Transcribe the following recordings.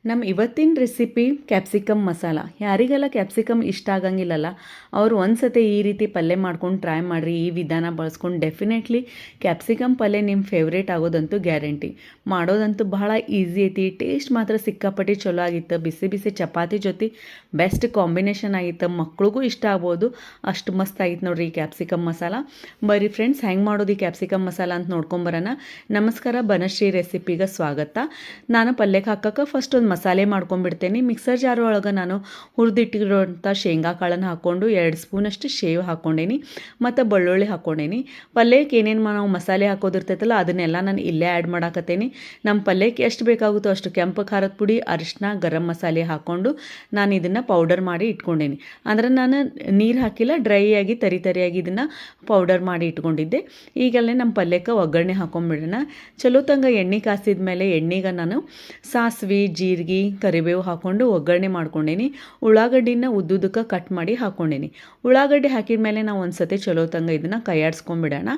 ನಮ್ಮ ಇವತ್ತಿನ recipe capsicum masala. ಯಾರಿಗೆಲ್ಲ ಕ್ಯಾಪ್ಸಿಕಮ್ ಇಷ್ಟ ಆಗಂಗಿಲ್ಲಲ್ಲ ಅವರು ಒಂದ್ಸತಿ ಈ ರೀತಿ ಪಲ್ಯ ಮಾಡ್ಕೊಂಡು ಟ್ರೈ ಮಾಡಿರಿ. ಈ ವಿಧಾನ ಬಳಸ್ಕೊಂಡು ಡೆಫಿನೆಟ್ಲಿ ಕ್ಯಾಪ್ಸಿಕಮ್ ಪಲ್ಯ ನಿಮ್ಮ ಫೇವ್ರೇಟ್ ಆಗೋದಂತೂ ಗ್ಯಾರಂಟಿ. ಮಾಡೋದಂತೂ ಬಹಳ ಈಸಿ ಐತಿ. ಟೇಸ್ಟ್ ಮಾತ್ರ ಸಿಕ್ಕಾಪಟ್ಟಿ ಚಲೋ ಆಗಿತ್ತು. ಬಿಸಿ ಬಿಸಿ ಚಪಾತಿ ಜೊತೆ ಬೆಸ್ಟ್ ಕಾಂಬಿನೇಷನ್ ಆಗಿತ್ತು. ಮಕ್ಳಿಗೂ ಇಷ್ಟ ಆಗ್ಬೋದು, ಅಷ್ಟು ಮಸ್ತ್ ಆಗಿತ್ತು ನೋಡ್ರಿ ಈ ಕ್ಯಾಪ್ಸಿಕಮ್ ಮಸಾಲ. ಬರೀ ಫ್ರೆಂಡ್ಸ್, ಹೆಂಗೆ ಮಾಡೋದು ಈ ಕ್ಯಾಪ್ಸಿಕಮ್ ಮಸಾಲ ಅಂತ ನೋಡ್ಕೊಂಬರೋಣ. ನಮಸ್ಕಾರ, ಬನಶ್ರೀ ರೆಸಿಪಿಗೆ ಸ್ವಾಗತ. ನಾನು ಪಲ್ಯಕ್ಕೆ ಹಾಕಕ್ಕೆ ಫಸ್ಟ್ ಒಂದು ಮಸಾಲೆ ಮಾಡ್ಕೊಂಡ್ಬಿಡ್ತೇನೆ. ಮಿಕ್ಸರ್ ಜಾರ್ ಒಳಗೆ ನಾನು ಹುರಿದಿಟ್ಟಿರೋಂಥ ಶೇಂಗಾ ಕಾಳನ್ನು ಹಾಕ್ಕೊಂಡು 2 ಸ್ಪೂನಷ್ಟು ಶೇವ್ ಹಾಕ್ಕೊಂಡೇನಿ ಮತ್ತು ಬೆಳ್ಳುಳ್ಳಿ ಹಾಕ್ಕೊಂಡೇನಿ. ಪಲ್ಯಕ್ಕೆ ಏನೇನು ನಾವು ಮಸಾಲೆ ಹಾಕೋದಿರ್ತೈತಲ್ಲ ಅದನ್ನೆಲ್ಲ ನಾನು ಇಲ್ಲೇ ಆ್ಯಡ್ ಮಾಡಾಕತ್ತೇನೆ. ನಮ್ಮ ಪಲ್ಯಕ್ಕೆ ಎಷ್ಟು ಬೇಕಾಗುತ್ತೋ ಅಷ್ಟು ಕೆಂಪು ಖಾರದ ಪುಡಿ, ಅರಿಶಿನ, ಗರಂ ಮಸಾಲೆ ಹಾಕ್ಕೊಂಡು ನಾನು ಇದನ್ನು ಪೌಡರ್ ಮಾಡಿ ಇಟ್ಕೊಂಡೇನಿ. ಅಂದರೆ ನಾನು ನೀರು ಹಾಕಿಲ್ಲ, ಡ್ರೈ ಆಗಿ ತರಿಯಾಗಿ ಇದನ್ನು ಪೌಡರ್ ಮಾಡಿ ಇಟ್ಕೊಂಡಿದ್ದೆ. ಈಗಲ್ಲೇ ನಮ್ಮ ಪಲ್ಯಕ್ಕೆ ಒಗ್ಗರಣೆ ಹಾಕೊಂಡ್ಬಿಡೋಣ. ಚಲೋ ತಂಗ ಎಣ್ಣೆ ಕಾಸಿದ ಮೇಲೆ ಎಣ್ಣೆಗೆ ನಾನು ಸಾಸಿವೆ, ಜೀರಿಗೆ, ಕರಿಬೇವು ಹಾಕ್ಕೊಂಡು ಒಗ್ಗರಣೆ ಮಾಡ್ಕೊಂಡೇನಿ. ಉಳ್ಳಾಗಡ್ಡಿನ ಉದ್ದುದಕ್ಕೆ ಕಟ್ ಮಾಡಿ ಹಾಕ್ಕೊಂಡೇನಿ. ಉಳ್ಳಾಗಡ್ಡಿ ಹಾಕಿದ ಮೇಲೆ ನಾವು ಒಂದು ಸತಿ ಚಲೋ ತಂಗ ಇದನ್ನು ಕೈಯಾಡಿಸ್ಕೊಂಡ್ಬಿಡೋಣ.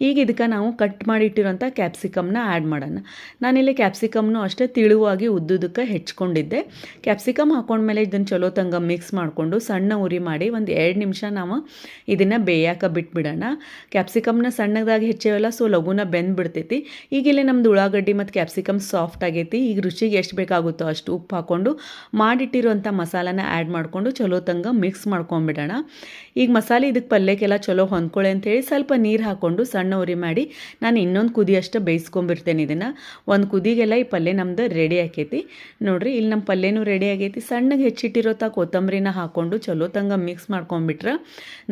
ಈಗ ಇದಕ್ಕೆ ನಾವು ಕಟ್ ಮಾಡಿ ಇಟ್ಟಿರೋಂಥ ಕ್ಯಾಪ್ಸಿಕಮ್ನ ಆ್ಯಡ್ ಮಾಡೋಣ. ನಾನಿಲ್ಲಿ ಕ್ಯಾಪ್ಸಿಕಮ್ನು ಅಷ್ಟೇ ತಿಳುವಾಗಿ ಉದ್ದುದಕ್ಕೆ ಹೆಚ್ಕೊಂಡಿದ್ದೆ. ಕ್ಯಾಪ್ಸಿಕಮ್ ಹಾಕೊಂಡ್ಮೇಲೆ ಇದನ್ನು ಚಲೋ ತಂಗ ಮಿಕ್ಸ್ ಮಾಡಿಕೊಂಡು ಸಣ್ಣ ಉರಿ ಮಾಡಿ ಒಂದು 2 ನಿಮಿಷ ನಾವು ಇದನ್ನು ಬೇಯಕ್ಕೆ ಬಿಟ್ಬಿಡೋಣ. ಕ್ಯಾಪ್ಸಿಕಮ್ನ ಸಣ್ಣದಾಗಿ ಹೆಚ್ಚೇವಲ್ಲ, ಸೊ ಲಘುನ ಬೆಂದ್ಬಿಡ್ತೈತಿ. ಈಗ ಇಲ್ಲಿ ನಮ್ದು ಉಳ್ಳಾಗಡ್ಡಿ ಮತ್ತು ಕ್ಯಾಪ್ಸಿಕಮ್ ಸಾಫ್ಟ್ ಆಗೈತಿ. ಈಗ ರುಚಿಗೆ ಎಷ್ಟು ಬೇಕಾಗುತ್ತೋ ಅಷ್ಟು ಉಪ್ಪು ಹಾಕ್ಕೊಂಡು ಮಾಡಿಟ್ಟಿರುವಂಥ ಮಸಾಲಾನ ಆ್ಯಡ್ ಮಾಡಿಕೊಂಡು ಚಲೋ ತಂಗ ಮಿಕ್ಸ್ ಮಾಡ್ಕೊಂಬಿಡೋಣ. ಈಗ ಮಸಾಲೆ ಇದಕ್ಕೆ ಪಲ್ಯಕ್ಕೆಲ್ಲ ಚಲೋ ಹೊಂದ್ಕೊಳ್ಳಿ ಅಂಥೇಳಿ ಸ್ವಲ್ಪ ನೀರು ಹಾಕ್ಕೊಂಡು ಸಣ್ಣ ಉರಿ ಮಾಡಿ ನಾನು ಇನ್ನೊಂದು ಕುದಿಯಷ್ಟು ಬೇಯಿಸ್ಕೊಂಬಿಡ್ತೇನೆ. ಇದನ್ನು ಒಂದು ಕುದಿಗೆಲ್ಲ ಈ ಪಲ್ಯ ನಮ್ದು ರೆಡಿ ಆಕೈತಿ ನೋಡಿರಿ. ಇಲ್ಲಿ ನಮ್ಮ ಪಲ್ಯನೂ ರೆಡಿ ಆಗೈತಿ. ಸಣ್ಣಗೆ ಹೆಚ್ಚಿಟ್ಟಿರೋತ್ತ ಕೊತ್ತಂಬರಿನ ಹಾಕ್ಕೊಂಡು ಚಲೋ ತಂಗ ಮಿಕ್ಸ್ ಮಾಡ್ಕೊಂಬಿಟ್ರೆ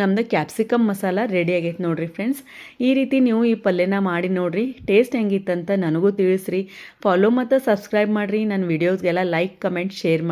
ನಮ್ದು ಕ್ಯಾಪ್ಸಿಕಮ್ ಮಸಾಲ ರೆಡಿ ಆಗೈತೆ ನೋಡಿರಿ ಫ್ರೆಂಡ್ಸ್. ಈ ರೀತಿ ನೀವು ಈ ಪಲ್ಯನ ಮಾಡಿ ನೋಡಿರಿ. ಟೇಸ್ಟ್ ಹೆಂಗಿತ್ತಂತ ನನಗೂ ತಿಳಿಸ್ರಿ. ಫಾಲೋ ಮತ್ತು ಸಬ್ಸ್ಕ್ರೈಬ್ ಮಾಡಿರಿ. ನನ್ನ ವೀಡಿಯೋಸ್ಗೆಲ್ಲ ಲೈಕ್, ಕಮೆಂಟ್, ಶೇರ್ ಮಾಡಿ.